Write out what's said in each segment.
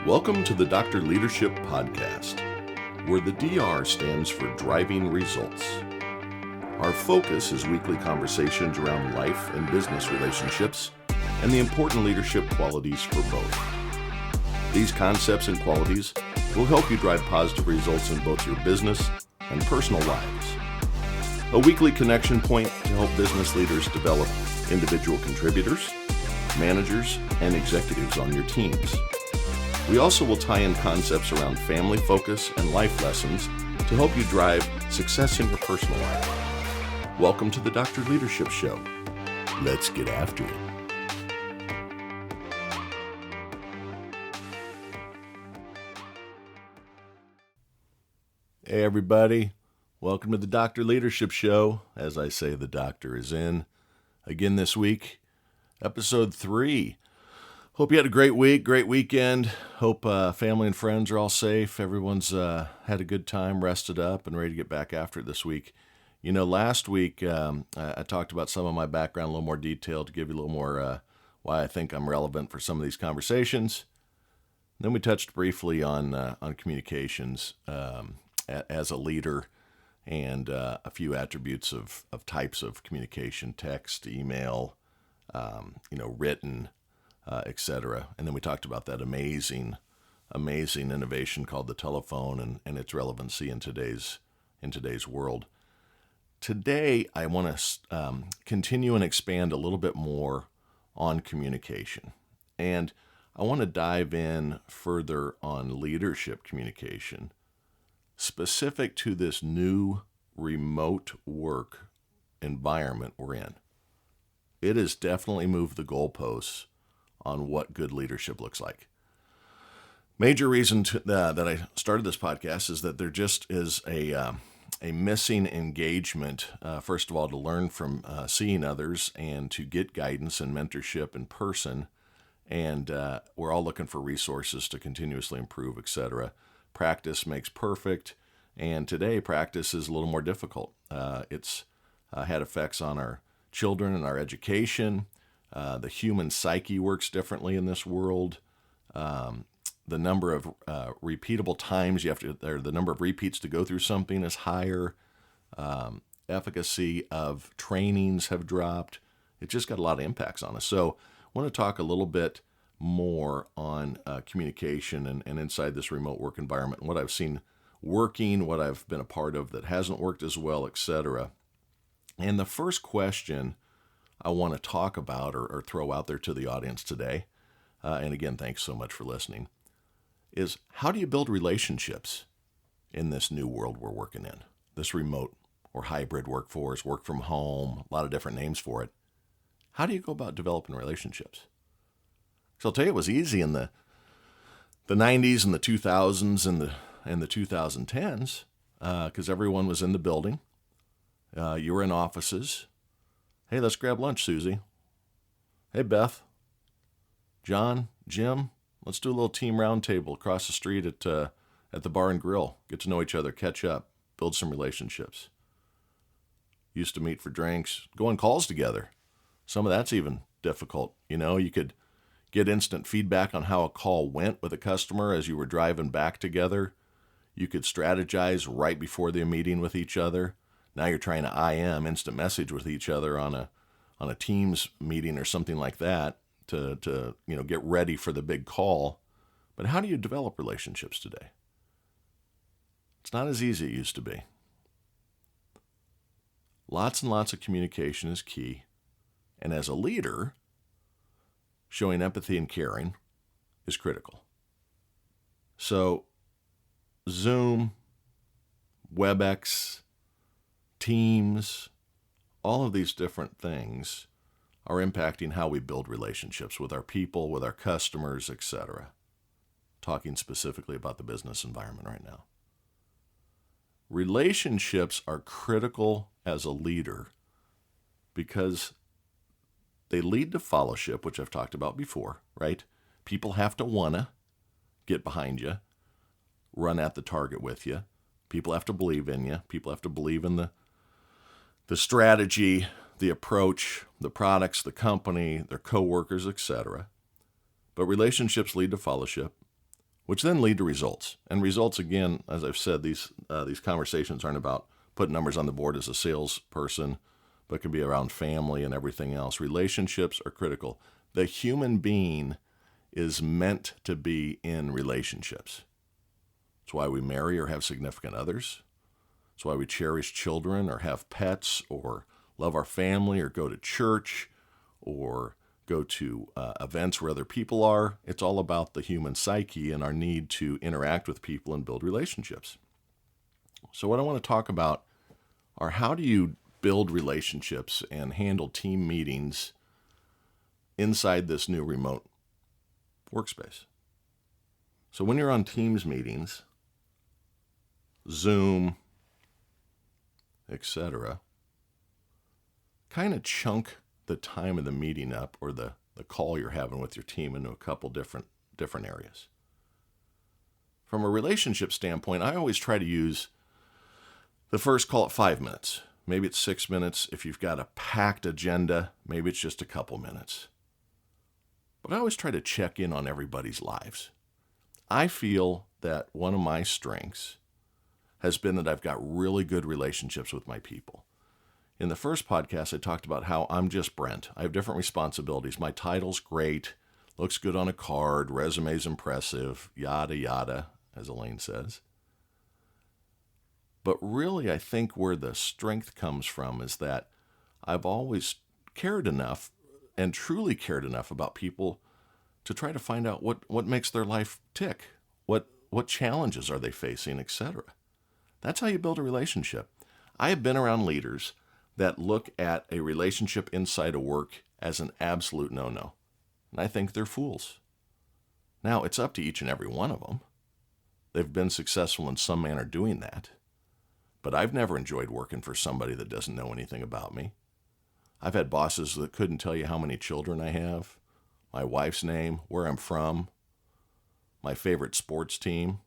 Welcome to the Dr. Leadership Podcast, where the DR stands for Driving Results. Our focus is weekly conversations around life and business relationships and the important leadership qualities for both. These concepts and qualities will help you drive positive results in both your business and personal lives. A weekly connection point to help business leaders develop individual contributors, managers, and executives on your teams. We also will tie in concepts around family focus and life lessons to help you drive success in your personal life. Welcome to the Dr. Leadership Show. Let's get after it. Hey everybody, welcome to the Dr. Leadership Show. As I say, the doctor is in again this week, episode 3. Hope you had a great week, great weekend. Hope family and friends are all safe. Everyone's had a good time, rested up, and ready to get back after it this week. You know, last week I talked about some of my background in a little more detail to give you a little more why I think I'm relevant for some of these conversations. Then we touched briefly on communications as a leader and a few attributes of types of communication: text, email, written, etc. And then we talked about that amazing innovation called the telephone and its relevancy in today's world. Today, I want to continue and expand a little bit more on communication. And I want to dive in further on leadership communication, specific to this new remote work environment we're in. It has definitely moved the goalposts on what good leadership looks like. Major reason that I started this podcast is that there just is a missing engagement, first of all, to learn from seeing others and to get guidance and mentorship in person. And we're all looking for resources to continuously improve, etc. Practice makes perfect. And today, practice is a little more difficult. It's had effects on our children and our education. The human psyche works differently in this world. The number of repeatable times the number of repeats to go through something is higher. Efficacy of trainings have dropped. It just got a lot of impacts on us. So I want to talk a little bit more on communication and inside this remote work environment, and what I've seen working, what I've been a part of that hasn't worked as well, etc. And the first question I want to talk about or throw out there to the audience today, and again, thanks so much for listening, is how do you build relationships in this new world we're working in, this remote or hybrid workforce, work from home, a lot of different names for it. How do you go about developing relationships? So I'll tell you, it was easy in the 90s and the 2000s and the 2010s because everyone was in the building. You were in offices. Hey, let's grab lunch, Susie. Hey, Beth, John, Jim, let's do a little team roundtable across the street at the bar and grill. Get to know each other, catch up, build some relationships. Used to meet for drinks, go on calls together. Some of that's even difficult. You know, you could get instant feedback on how a call went with a customer as you were driving back together. You could strategize right before the meeting with each other. Now you're trying to IM, instant message with each other on a Teams meeting or something like that to get ready for the big call. But how do you develop relationships today? It's not as easy as it used to be. Lots and lots of communication is key. And as a leader, showing empathy and caring is critical. So Zoom, WebEx, Teams, all of these different things are impacting how we build relationships with our people, with our customers, etc. Talking specifically about the business environment right now. Relationships are critical as a leader because they lead to fellowship, which I've talked about before, right? People have to want to get behind you, run at the target with you. People have to believe in you. People have to believe in the strategy, the approach, the products, the company, their coworkers, etc. But relationships lead to fellowship. which then lead to results. And results, again, as I've said, these conversations aren't about putting numbers on the board as a salesperson, but can be around family and everything else. Relationships are critical. The human being is meant to be in relationships. It's why we marry or have significant others. It's why we cherish children or have pets or love our family or go to church or go to events where other people are. It's all about the human psyche and our need to interact with people and build relationships. So what I want to talk about are how do you build relationships and handle team meetings inside this new remote workspace. So when you're on Teams meetings, Zoom, etc., kind of chunk the time of the meeting up or the call you're having with your team into a couple different areas. From a relationship standpoint, I always try to use the first, call it 5 minutes. Maybe it's 6 minutes. If you've got a packed agenda, maybe it's just a couple minutes. But I always try to check in on everybody's lives. I feel that one of my strengths has been that I've got really good relationships with my people. In the first podcast, I talked about how I'm just Brent. I have different responsibilities. My title's great, looks good on a card, resume's impressive, yada, yada, as Elaine says. But really, I think where the strength comes from is that I've always cared enough and truly cared enough about people to try to find out what makes their life tick, what challenges are they facing, etc. That's how you build a relationship. I have been around leaders that look at a relationship inside of work as an absolute no-no. And I think they're fools. Now, it's up to each and every one of them. They've been successful in some manner doing that. But I've never enjoyed working for somebody that doesn't know anything about me. I've had bosses that couldn't tell you how many children I have, my wife's name, where I'm from, my favorite sports team,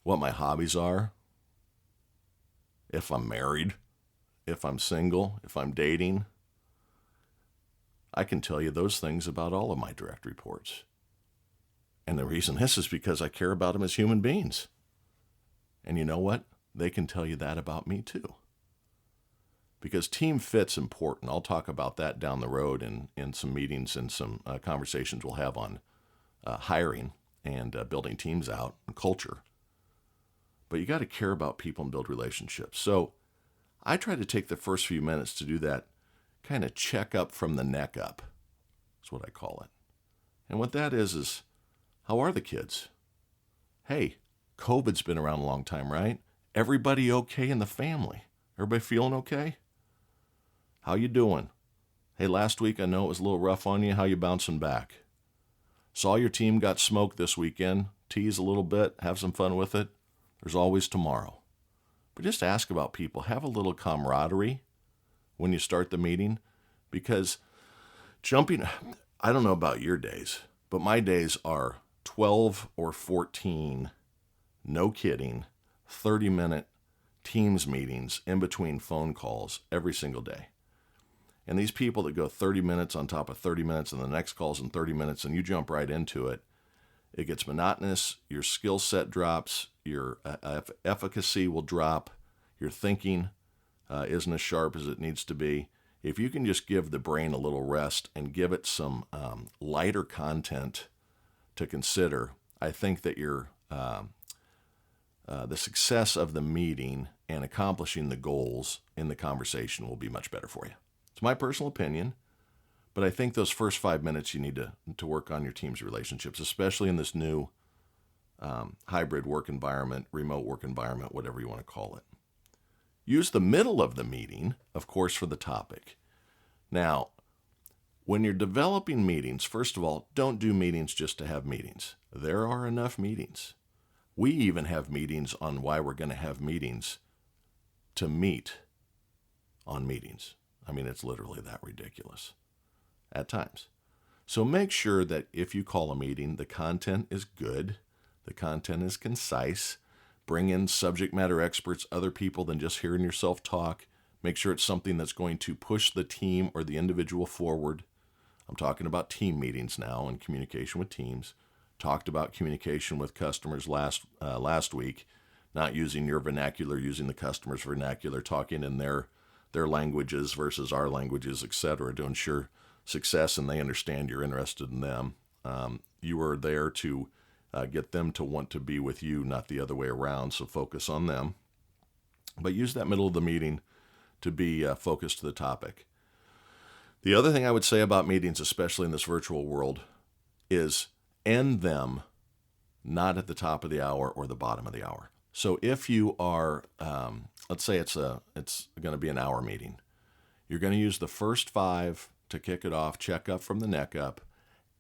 what my hobbies are, if I'm married, if I'm single, if I'm dating. I can tell you those things about all of my direct reports. And the reason this is because I care about them as human beings. And you know what? They can tell you that about me too. Because team fit's important. I'll talk about that down the road in some meetings and some conversations we'll have on hiring and building teams out and culture. But you got to care about people and build relationships. So I try to take the first few minutes to do that kind of check up from the neck up. That's what I call it. And what that is how are the kids? Hey, COVID's been around a long time, right? Everybody okay in the family? Everybody feeling okay? How you doing? Hey, last week I know it was a little rough on you. How you bouncing back? Saw your team got smoked this weekend. Tease a little bit. Have some fun with it. There's always tomorrow. But just ask about people. Have a little camaraderie when you start the meeting. Because I don't know about your days, but my days are 12 or 14, no kidding, 30-minute Teams meetings in between phone calls every single day. And these people that go 30 minutes on top of 30 minutes and the next call's in 30 minutes and you jump right into it, it gets monotonous, your skill set drops, your efficacy will drop, your thinking isn't as sharp as it needs to be. If you can just give the brain a little rest and give it some lighter content to consider, I think that the success of the meeting and accomplishing the goals in the conversation will be much better for you. It's my personal opinion, but I think those first 5 minutes you need to work on your team's relationships, especially in this new hybrid work environment, remote work environment, whatever you want to call it. Use the middle of the meeting, of course, for the topic. Now, when you're developing meetings, first of all, don't do meetings just to have meetings. There are enough meetings. We even have meetings on why we're going to have meetings to meet on meetings. I mean, it's literally that ridiculous at times. So make sure that if you call a meeting, the content is good, the content is concise. Bring in subject matter experts, other people than just hearing yourself talk. Make sure it's something that's going to push the team or the individual forward. I'm talking about team meetings now and communication with teams. talked about communication with customers last week, not using your vernacular, using the customer's vernacular, talking in their languages versus our languages, etc., to ensure success and they understand you're interested in them. You are there to get them to want to be with you, not the other way around, so focus on them. But use that middle of the meeting to be focused to the topic. The other thing I would say about meetings, especially in this virtual world, is end them not at the top of the hour or the bottom of the hour. So if you are, let's say it's going to be an hour meeting, you're going to use the first 5 to kick it off, check up from the neck up,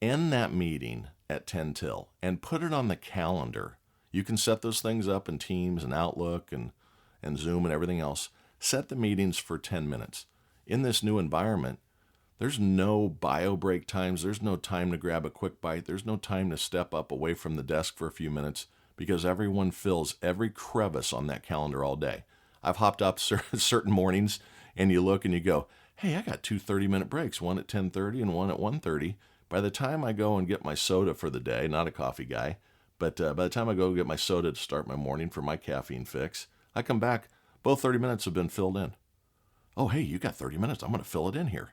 end that meeting at 10 till, and put it on the calendar. You can set those things up in Teams and Outlook and Zoom and everything else. Set the meetings for 10 minutes. In this new environment, there's no bio break times. There's no time to grab a quick bite. There's no time to step up away from the desk for a few minutes because everyone fills every crevice on that calendar all day. I've hopped up certain mornings and you look and you go, hey, I got 2 30-minute breaks, one at 10:30 and one at 1:30. By the time I go and get my soda for the day, not a coffee guy, but by the time I go get my soda to start my morning for my caffeine fix, I come back, both 30 minutes have been filled in. Oh, hey, you got 30 minutes. I'm going to fill it in here.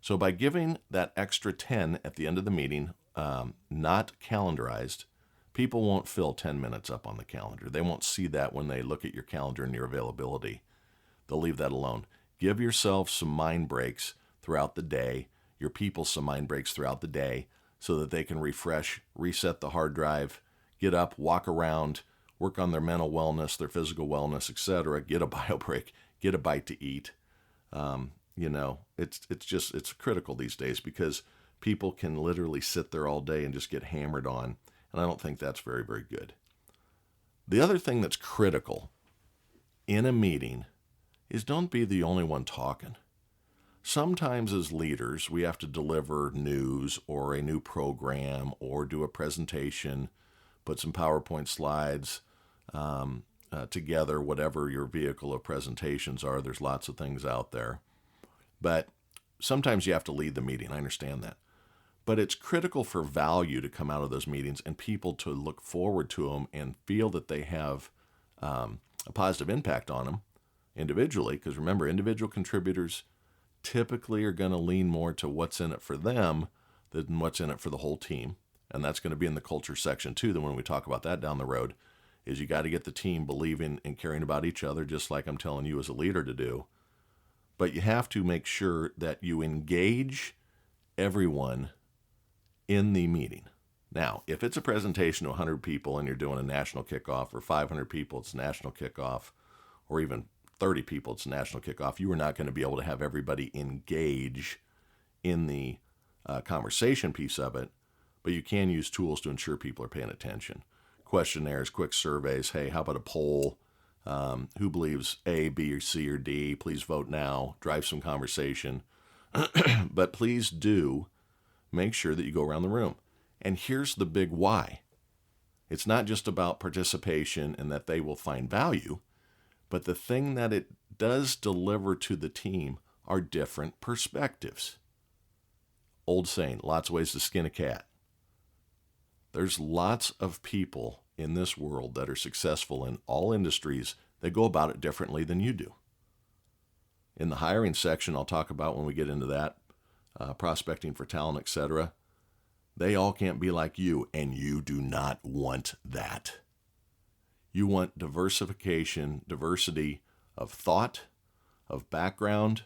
So by giving that extra 10 at the end of the meeting, not calendarized, people won't fill 10 minutes up on the calendar. They won't see that when they look at your calendar and your availability. They'll leave that alone. Give yourself some mind breaks throughout the day, your people some mind breaks throughout the day, so that they can refresh, reset the hard drive, get up, walk around, work on their mental wellness, their physical wellness, etc. Get a bio break, get a bite to eat. It's critical these days because people can literally sit there all day and just get hammered on, and I don't think that's very, very good. The other thing that's critical in a meeting is don't be the only one talking. Sometimes as leaders, we have to deliver news or a new program or do a presentation, put some PowerPoint slides together, whatever your vehicle of presentations are. There's lots of things out there. But sometimes you have to lead the meeting. I understand that. But it's critical for value to come out of those meetings and people to look forward to them and feel that they have a positive impact on them individually. Because remember, individual contributors typically are going to lean more to what's in it for them than what's in it for the whole team. And that's going to be in the culture section too. Then when we talk about that down the road, is you got to get the team believing and caring about each other, just like I'm telling you as a leader to do. But you have to make sure that you engage everyone in the meeting. Now, if it's a presentation to 100 people and you're doing a national kickoff, or 500 people, it's a national kickoff, or even 30 people, it's a national kickoff, you are not going to be able to have everybody engage in the conversation piece of it, but you can use tools to ensure people are paying attention. Questionnaires, quick surveys. Hey, how about a poll? Who believes A, B, or C, or D? Please vote now. Drive some conversation. But please do make sure that you go around the room. And here's the big why. It's not just about participation and that they will find value, but the thing that it does deliver to the team are different perspectives. Old saying, lots of ways to skin a cat. There's lots of people in this world that are successful in all industries that go about it differently than you do. In the hiring section, I'll talk about when we get into that, prospecting for talent, etc. They all can't be like you, and you do not want that. You want diversification, diversity of thought, of background.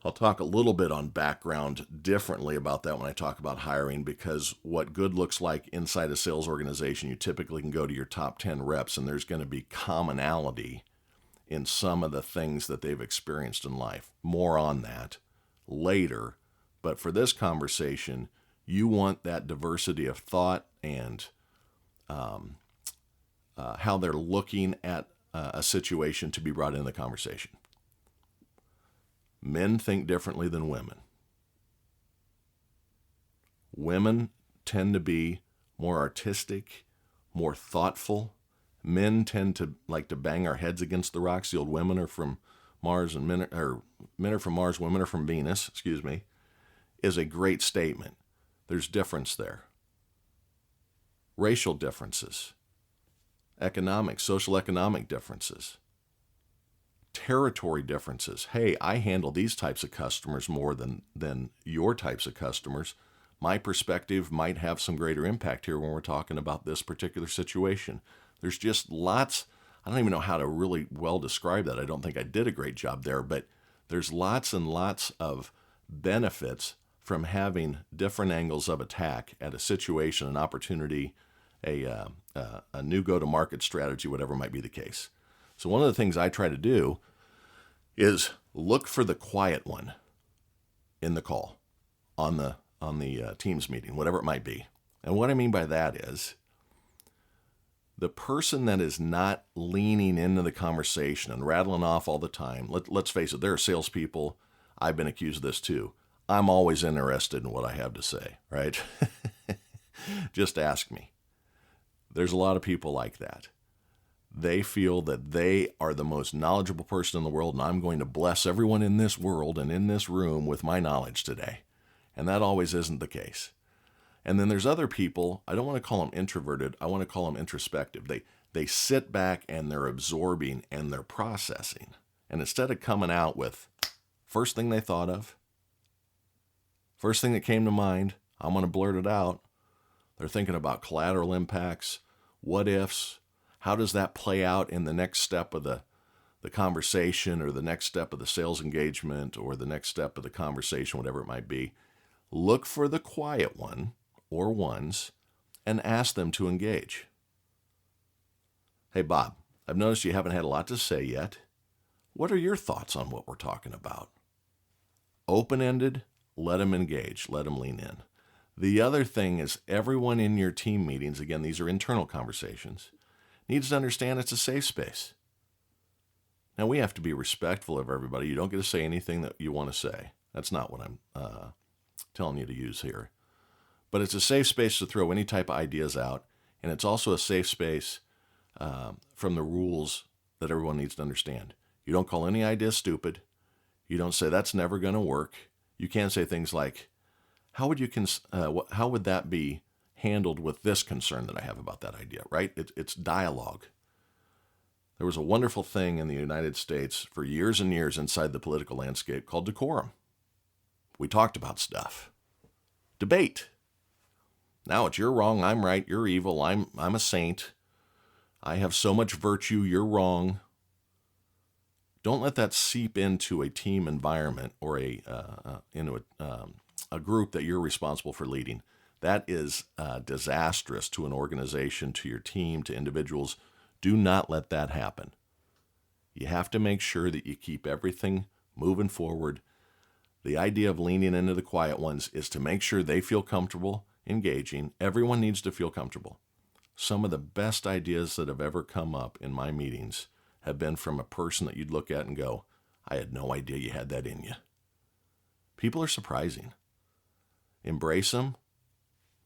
I'll talk a little bit on background differently about that when I talk about hiring, because what good looks like inside a sales organization, you typically can go to your top 10 reps and there's going to be commonality in some of the things that they've experienced in life. More on that later. But for this conversation, you want that diversity of thought and how they're looking at a situation to be brought into the conversation. Men think differently than women. Women tend to be more artistic, more thoughtful. Men tend to like to bang our heads against the rocks. The old women are from Mars and men are from Mars, women are from Venus, is a great statement. There's difference there. racial differences, social economic differences, territory differences. Hey, I handle these types of customers more than your types of customers. My perspective might have some greater impact here when we're talking about this particular situation. There's just lots, I don't even know how to really well describe that. I don't think I did a great job there, but there's lots and lots of benefits from having different angles of attack at a situation, an opportunity, a new go-to-market strategy, whatever might be the case. So one of the things I try to do is look for the quiet one in the call, on the Teams meeting, whatever it might be. And what I mean by that is the person that is not leaning into the conversation and rattling off all the time. Let's face it, there are salespeople. I've been accused of this too. I'm always interested in what I have to say, right? Just ask me. There's a lot of people like that. They feel that they are the most knowledgeable person in the world, and I'm going to bless everyone in this world and in this room with my knowledge today. And that always isn't the case. And then there's other people, I don't want to call them introverted, I want to call them introspective. They sit back and they're absorbing and they're processing. And instead of coming out with first thing they thought of, first thing that came to mind, I'm going to blurt it out. They're thinking about collateral impacts, what ifs, how does that play out in the next step of the conversation, or the next step of the sales engagement, or the next step of the conversation, whatever it might be. Look for the quiet one or ones and ask them to engage. Hey, Bob, I've noticed you haven't had a lot to say yet. What are your thoughts on what we're talking about? Open-ended, let them engage, let them lean in. The other thing is everyone in your team meetings, again, these are internal conversations, needs to understand it's a safe space. Now, we have to be respectful of everybody. You don't get to say anything that you want to say. That's not what I'm telling you to use here. But it's a safe space to throw any type of ideas out, and it's also a safe space from the rules that everyone needs to understand. You don't call any idea stupid. You don't say that's never going to work. You can't say things like, how would that be handled with this concern that I have about that idea, right? It's dialogue. There was a wonderful thing in the United States for years and years inside the political landscape called decorum. We talked about stuff. Debate. Now it's you're wrong, I'm right, you're evil, I'm a saint. I have so much virtue, you're wrong. Don't let that seep into a team environment or into a group that you're responsible for leading. That is disastrous to an organization, to your team, to individuals. Do not let that happen. You have to make sure that you keep everything moving forward. The idea of leaning into the quiet ones is to make sure they feel comfortable engaging. Everyone needs to feel comfortable. Some of the best ideas that have ever come up in my meetings have been from a person that you'd look at and go, I had no idea you had that in you. People are surprising. Embrace them.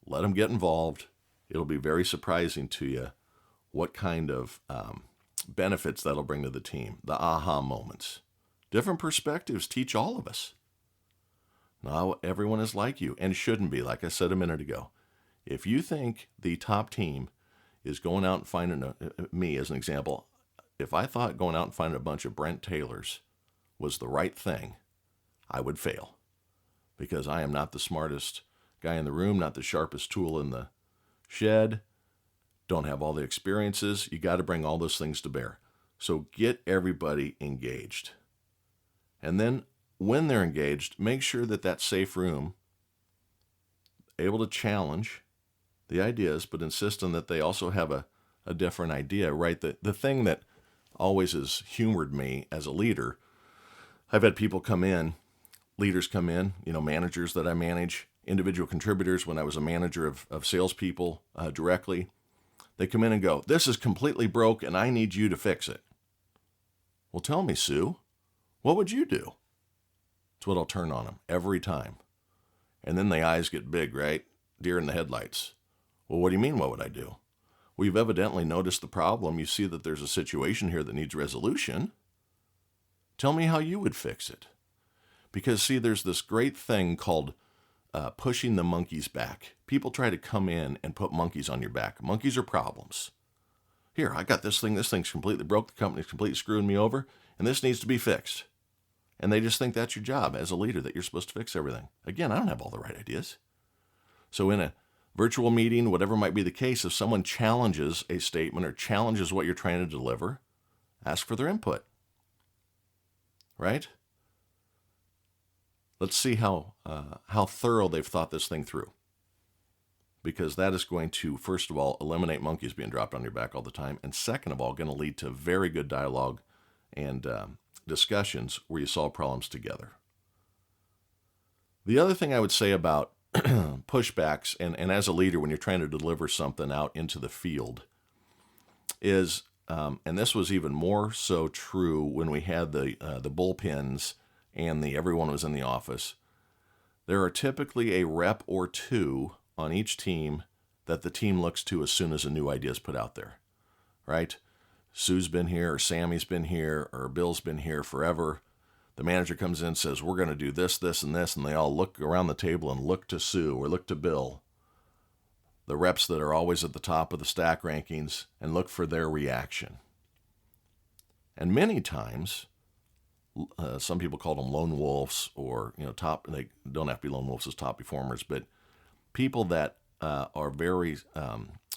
Let them get involved. It'll be very surprising to you what kind of benefits that'll bring to the team. The aha moments. Different perspectives teach all of us. Not everyone is like you and shouldn't be, like I said a minute ago. If you think the top team is going out and finding me as an example, if I thought going out and finding a bunch of Brent Taylors was the right thing, I would fail. Because I am not the smartest guy in the room, not the sharpest tool in the shed, don't have all the experiences. You got to bring all those things to bear. So get everybody engaged. And then when they're engaged, make sure that that safe room, able to challenge the ideas, but insist on that they also have a different idea, right? The thing that always has humored me as a leader, I've had people come in, leaders come in, managers that I manage, individual contributors when I was a manager of salespeople directly. They come in and go, this is completely broke and I need you to fix it. Well, tell me, Sue, what would you do? It's what I'll turn on them every time. And then the eyes get big, right? Deer in the headlights. Well, what do you mean, what would I do? Well, you've evidently noticed the problem. You see that there's a situation here that needs resolution. Tell me how you would fix it. Because, see, there's this great thing called pushing the monkeys back. People try to come in and put monkeys on your back. Monkeys are problems. Here, I got this thing. This thing's completely broke. The company's completely screwing me over, and this needs to be fixed. And they just think that's your job as a leader, that you're supposed to fix everything. Again, I don't have all the right ideas. So in a virtual meeting, whatever might be the case, if someone challenges a statement or challenges what you're trying to deliver, ask for their input. Right? Let's see how thorough they've thought this thing through. Because that is going to, first of all, eliminate monkeys being dropped on your back all the time. And second of all, going to lead to very good dialogue and discussions where you solve problems together. The other thing I would say about pushbacks, and as a leader, when you're trying to deliver something out into the field, is, and this was even more so true when we had the bullpens and everyone was in the office, there are typically a rep or two on each team that the team looks to as soon as a new idea is put out there, right? Sue's been here, or Sammy's been here, or Bill's been here forever. The manager comes in and says, we're going to do this, this, and this, and they all look around the table and look to Sue or look to Bill, the reps that are always at the top of the stack rankings, and look for their reaction. And many times, some people call them lone wolves, or top. They don't have to be lone wolves as top performers, but people that are very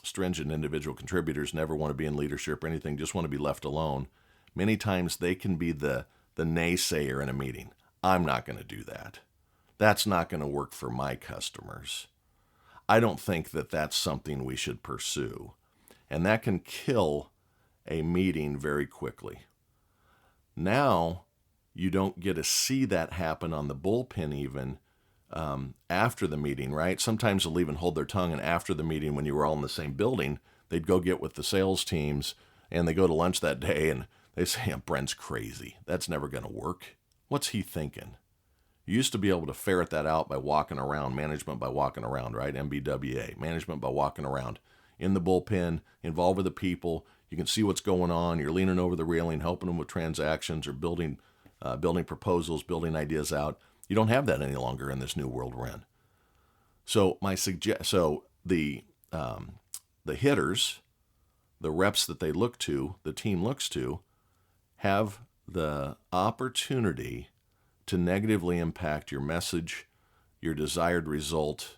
stringent individual contributors, never want to be in leadership or anything, just want to be left alone. Many times they can be the naysayer in a meeting. I'm not going to do that. That's not going to work for my customers. I don't think that that's something we should pursue. And that can kill a meeting very quickly. Now, you don't get to see that happen on the bullpen even after the meeting, right? Sometimes they'll even hold their tongue, and after the meeting, when you were all in the same building, they'd go get with the sales teams, and they go to lunch that day, and they say, Brent's crazy. That's never going to work. What's he thinking? You used to be able to ferret that out by walking around, management by walking around, right? MBWA, management by walking around. In the bullpen, involved with the people. You can see what's going on. You're leaning over the railing, helping them with transactions or building proposals, building ideas out. You don't have that any longer in this new world we're in. So the hitters, the reps that they look to, the team looks to, have the opportunity to negatively impact your message, your desired result,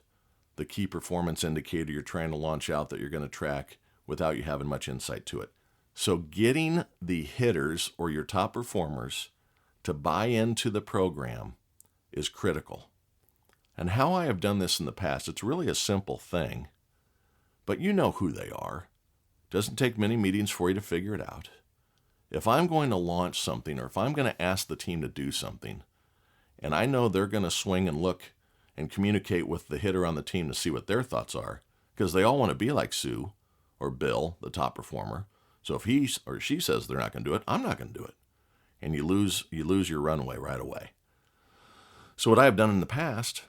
the key performance indicator you're trying to launch out that you're going to track without you having much insight to it. So getting the hitters or your top performers to buy into the program is critical. And how I have done this in the past, it's really a simple thing, but you know who they are. Doesn't take many meetings for you to figure it out. If I'm going to launch something, or if I'm going to ask the team to do something, and I know they're going to swing and look and communicate with the hitter on the team to see what their thoughts are, because they all want to be like Sue or Bill, the top performer. So if he or she says they're not going to do it, I'm not going to do it. And you lose your runway right away. So what I have done in the past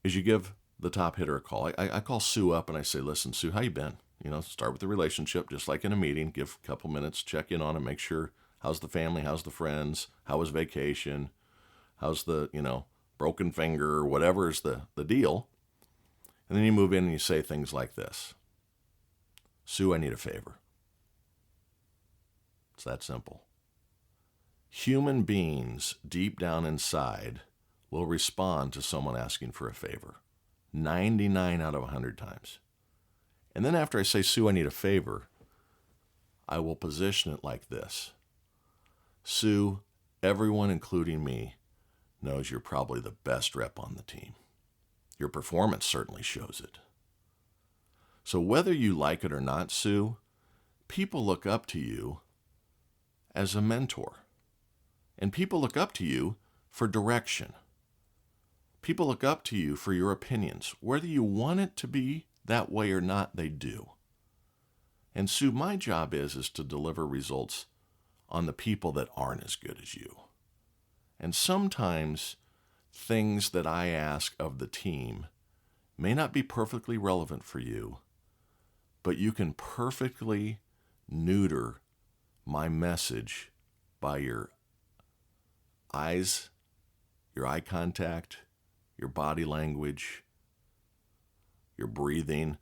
is you give the top hitter a call. I call Sue up and I say, listen, Sue, how you been? Start with the relationship, just like in a meeting. Give a couple minutes, check in on him, make sure, how's the family, how's the friends, how was vacation, how's the, broken finger, or whatever is the deal. And then you move in and you say things like this. Sue, I need a favor. It's that simple. Human beings deep down inside will respond to someone asking for a favor 99 out of 100 times. And then after I say, Sue, I need a favor, I will position it like this. Sue, everyone, including me, knows you're probably the best rep on the team. Your performance certainly shows it. So whether you like it or not, Sue, people look up to you as a mentor. And people look up to you for direction. People look up to you for your opinions. Whether you want it to be that way or not, they do. And Sue, my job is to deliver results on the people that aren't as good as you. And sometimes things that I ask of the team may not be perfectly relevant for you, but you can perfectly neuter my message by your eyes, your eye contact, your body language, your breathing,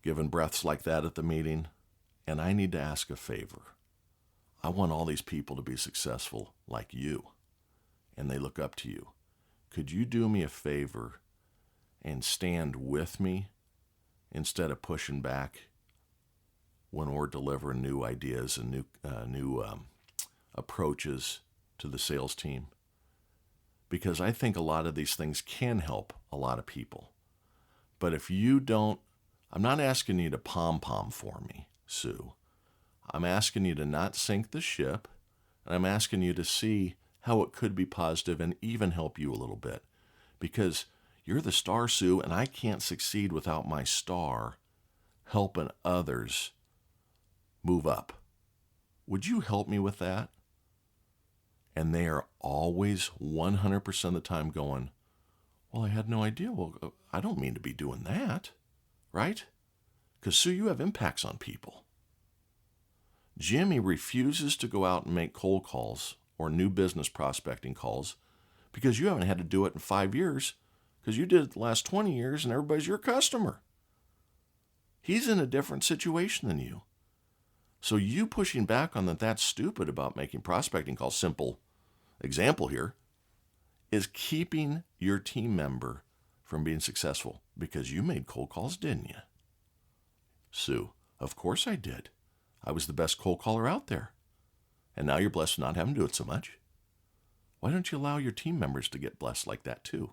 giving breaths like that at the meeting. And I need to ask a favor. I want all these people to be successful like you, and they look up to you. Could you do me a favor and stand with me instead of pushing back when we're delivering new ideas and new approaches to the sales team? Because I think a lot of these things can help a lot of people. But if you don't, I'm not asking you to pom-pom for me, Sue. I'm asking you to not sink the ship, and I'm asking you to see how it could be positive and even help you a little bit. Because you're the star, Sue, and I can't succeed without my star helping others move up. Would you help me with that? And they are always 100% of the time going, well, I had no idea. Well, I don't mean to be doing that, right? Because, Sue, you have impacts on people. Jimmy refuses to go out and make cold calls or new business prospecting calls because you haven't had to do it in 5 years, because you did it the last 20 years and everybody's your customer. He's in a different situation than you. So you pushing back on that's stupid about making prospecting calls, simple example here, is keeping your team member from being successful because you made cold calls, didn't you? Sue, of course I did. I was the best cold caller out there. And now you're blessed with not having to do it so much. Why don't you allow your team members to get blessed like that too?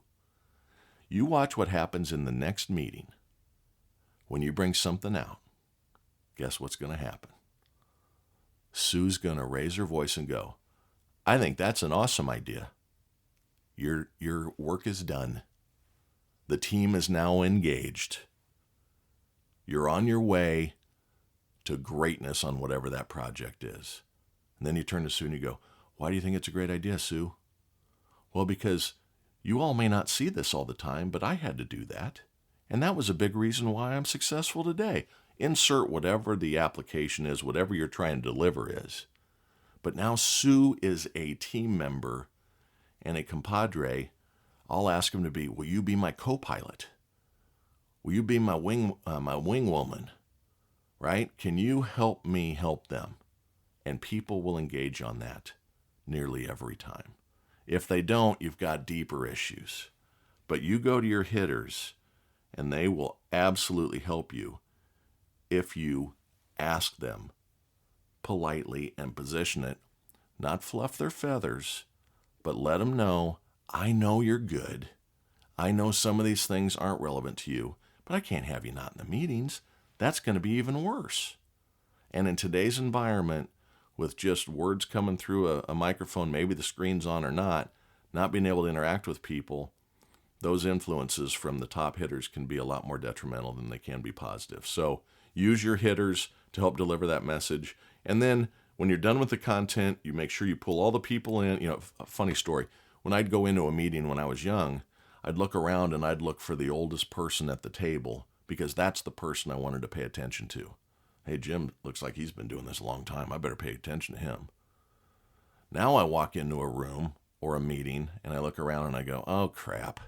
You watch what happens in the next meeting. When you bring something out, guess what's going to happen? Sue's going to raise her voice and go, I think that's an awesome idea. Your work is done. The team is now engaged. You're on your way to greatness on whatever that project is. And then you turn to Sue and you go, why do you think it's a great idea, Sue? Well, because you all may not see this all the time, but I had to do that. And that was a big reason why I'm successful today. Insert whatever the application is, whatever you're trying to deliver is. But now Sue is a team member and a compadre. I'll ask him to be, will you be my co-pilot? Will you be my wing woman? Right? Can you help me help them? And people will engage on that nearly every time. If they don't, you've got deeper issues. But you go to your hitters, and they will absolutely help you if you ask them politely and position it, not fluff their feathers, but let them know, I know you're good. I know some of these things aren't relevant to you, but I can't have you not in the meetings. That's going to be even worse. And in today's environment, with just words coming through a microphone, maybe the screen's on or not being able to interact with people, those influences from the top hitters can be a lot more detrimental than they can be positive. So use your hitters to help deliver that message. And then when you're done with the content, you make sure you pull all the people in. A funny story. When I'd go into a meeting when I was young, I'd look around and I'd look for the oldest person at the table because that's the person I wanted to pay attention to. Hey, Jim looks like he's been doing this a long time. I better pay attention to him. Now I walk into a room or a meeting and I look around and I go, oh, crap.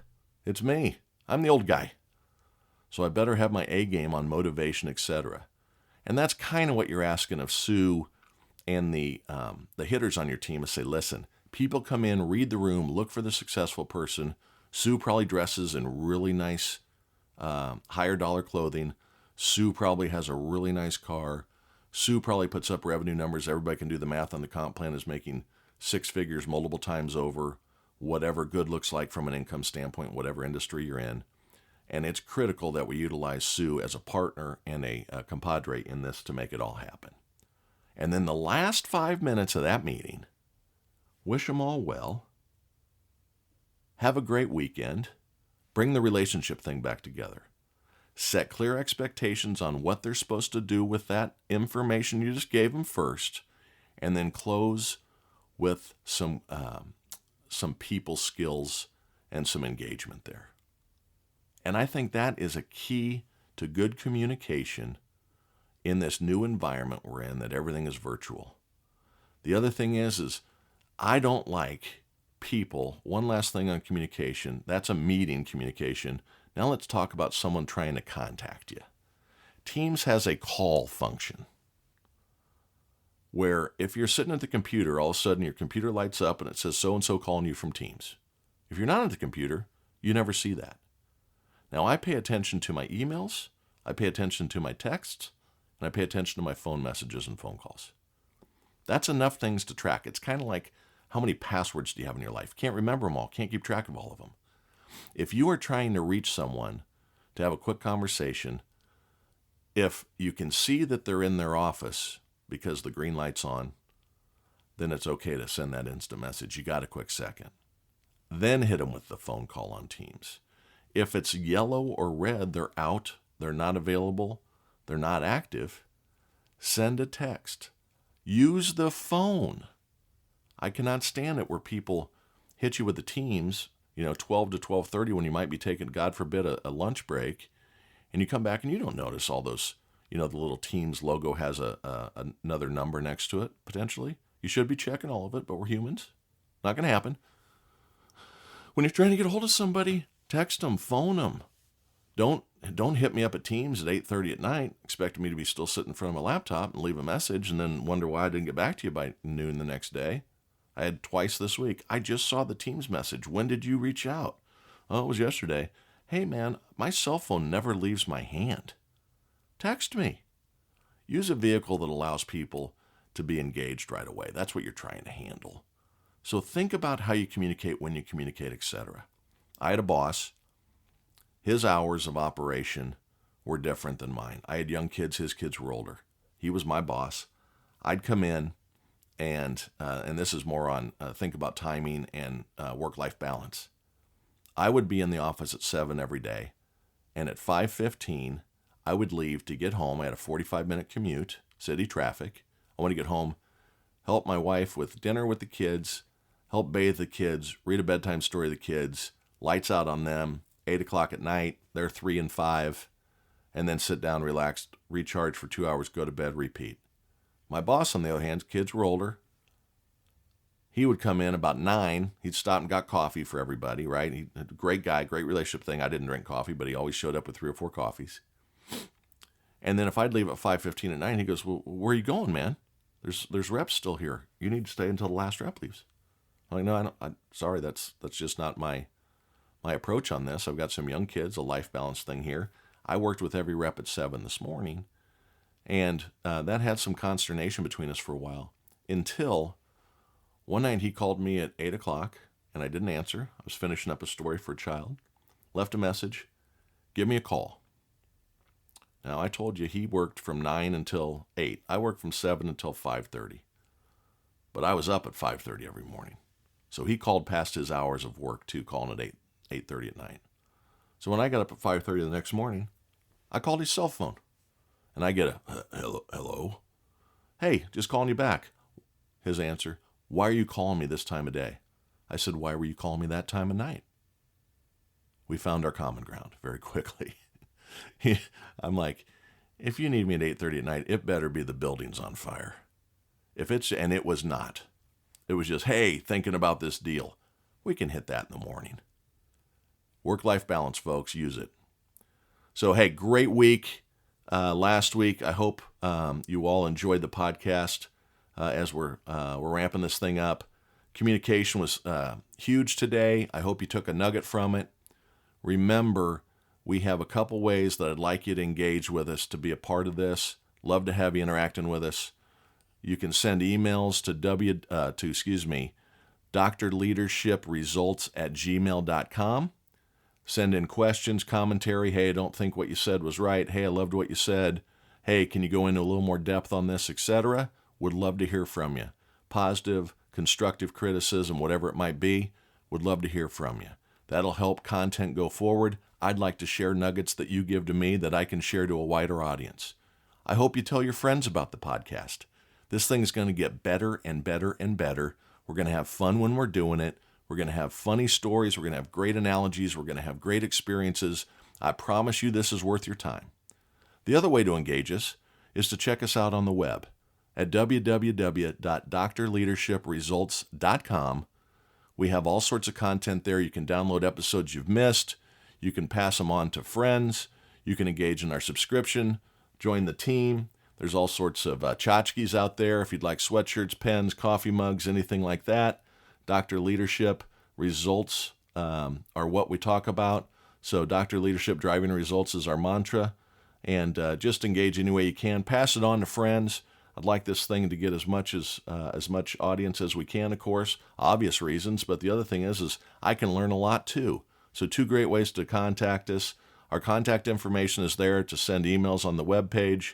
It's me. I'm the old guy. So I better have my A game on motivation, etc. And that's kind of what you're asking of Sue and the hitters on your team is say, listen, people come in, read the room, look for the successful person. Sue probably dresses in really nice, higher dollar clothing. Sue probably has a really nice car. Sue probably puts up revenue numbers. Everybody can do the math on the comp plan, is making 6 figures multiple times over, whatever good looks like from an income standpoint, whatever industry you're in. And it's critical that we utilize Sue as a partner and a compadre in this to make it all happen. And then the last 5 minutes of that meeting, wish them all well. Have a great weekend. Bring the relationship thing back together. Set clear expectations on what they're supposed to do with that information you just gave them first, and then close with some people skills and some engagement there. And I think that is a key to good communication in this new environment we're in, that everything is virtual. The other thing is I don't like people. One last thing on communication. That's a meeting communication. Now let's talk about someone trying to contact you. Teams has a call function where if you're sitting at the computer, all of a sudden your computer lights up and it says so-and-so calling you from Teams. If you're not at the computer, you never see that. Now I pay attention to my emails, I pay attention to my texts, and I pay attention to my phone messages and phone calls. That's enough things to track. It's kind of like how many passwords do you have in your life? Can't remember them all, can't keep track of all of them. If you are trying to reach someone to have a quick conversation, if you can see that they're in their office because the green light's on, then it's okay to send that instant message. You got a quick second. Then hit them with the phone call on Teams. If it's yellow or red, they're out, they're not available, they're not active, send a text. Use the phone. I cannot stand it where people hit you with the Teams, 12 to 12:30 when you might be taking, God forbid, a lunch break, and you come back and you don't notice all those, the little Teams logo has another number next to it, potentially. You should be checking all of it, but we're humans. Not going to happen. When you're trying to get a hold of somebody, text them, phone them. Don't hit me up at Teams at 8:30 at night, expecting me to be still sitting in front of my laptop and leave a message and then wonder why I didn't get back to you by noon the next day. I had twice this week. I just saw the Teams message. When did you reach out? Oh, it was yesterday. Hey, man, my cell phone never leaves my hand. Text me. Use a vehicle that allows people to be engaged right away. That's what you're trying to handle. So think about how you communicate, when you communicate, etc. I had a boss. His hours of operation were different than mine. I had young kids. His kids were older. He was my boss. I'd come in, and this is more on think about timing and work-life balance. I would be in the office at 7 every day, and at 5:15, I would leave to get home. I had a 45-minute commute, city traffic. I want to get home, help my wife with dinner with the kids, help bathe the kids, read a bedtime story to the kids, lights out on them, 8 o'clock at night, they're 3 and 5, and then sit down, relax, recharge for 2 hours, go to bed, repeat. My boss, on the other hand, kids were older. He would come in about 9. He'd stop and got coffee for everybody, right? He's a great guy, great relationship thing. I didn't drink coffee, but he always showed up with 3 or 4 coffees. And then if I'd leave at 5:15 at night, he goes, well, where are you going, man? There's reps still here. You need to stay until the last rep leaves. I'm like, no, I'm sorry, that's just not my approach on this. I've got some young kids, a life balance thing here. I worked with every rep at 7 this morning, and that had some consternation between us for a while, until one night he called me at 8 o'clock, and I didn't answer. I was finishing up a story for a child. Left a message, give me a call. Now, I told you he worked from 9 until 8. I worked from 7 until 5:30. But I was up at 5:30 every morning. So he called past his hours of work too, calling at 8:30 at night. So when I got up at 5:30 the next morning, I called his cell phone. And I get a, hello? Hey, just calling you back. His answer, why are you calling me this time of day? I said, why were you calling me that time of night? We found our common ground very quickly. I'm like, if you need me at 8:30 at night, it better be the building's on fire. And it was not. It was just, hey, thinking about this deal. We can hit that in the morning. Work-life balance, folks, use it. So, hey, great week last week. I hope you all enjoyed the podcast as we're ramping this thing up. Communication was huge today. I hope you took a nugget from it. Remember, we have a couple ways that I'd like you to engage with us to be a part of this. Love to have you interacting with us. You can send emails to drleadership@gmail.com. Send in questions, commentary. Hey, I don't think what you said was right. Hey, I loved what you said. Hey, can you go into a little more depth on this, etc.? Would love to hear from you. Positive, constructive criticism, whatever it might be, would love to hear from you. That'll help content go forward. I'd like to share nuggets that you give to me that I can share to a wider audience. I hope you tell your friends about the podcast. This thing is going to get better and better and better. We're going to have fun when we're doing it. We're going to have funny stories. We're going to have great analogies. We're going to have great experiences. I promise you this is worth your time. The other way to engage us is to check us out on the web at www.drleadershipresults.com, We have all sorts of content there. You can download episodes you've missed. You can pass them on to friends. You can engage in our subscription, join the team. There's all sorts of tchotchkes out there. If you'd like sweatshirts, pens, coffee mugs, anything like that. Dr. Leadership results are what we talk about. So Dr. Leadership driving results is our mantra. And just engage any way you can. Pass it on to friends. I'd like this thing to get as much audience as we can, of course, obvious reasons. But the other thing is I can learn a lot too. So 2 great ways to contact us. Our contact information is there to send emails on the webpage.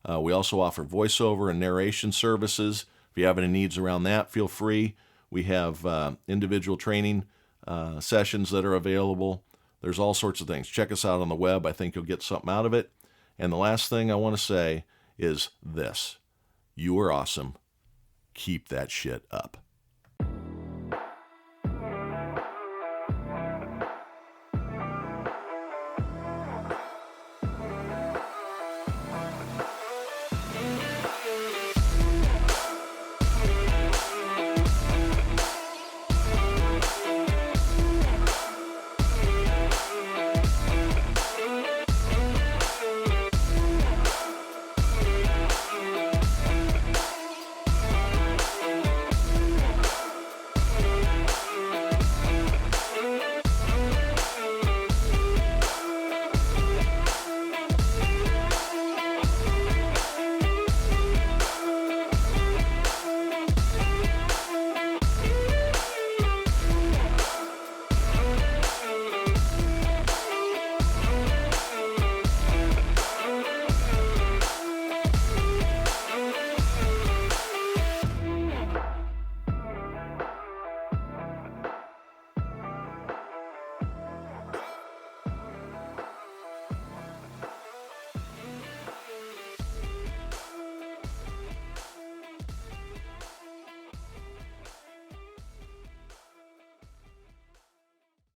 We also offer voiceover and narration services. If you have any needs around that, feel free. We have individual training sessions that are available. There's all sorts of things. Check us out on the web. I think you'll get something out of it. And the last thing I want to say is this. You are awesome. Keep that shit up.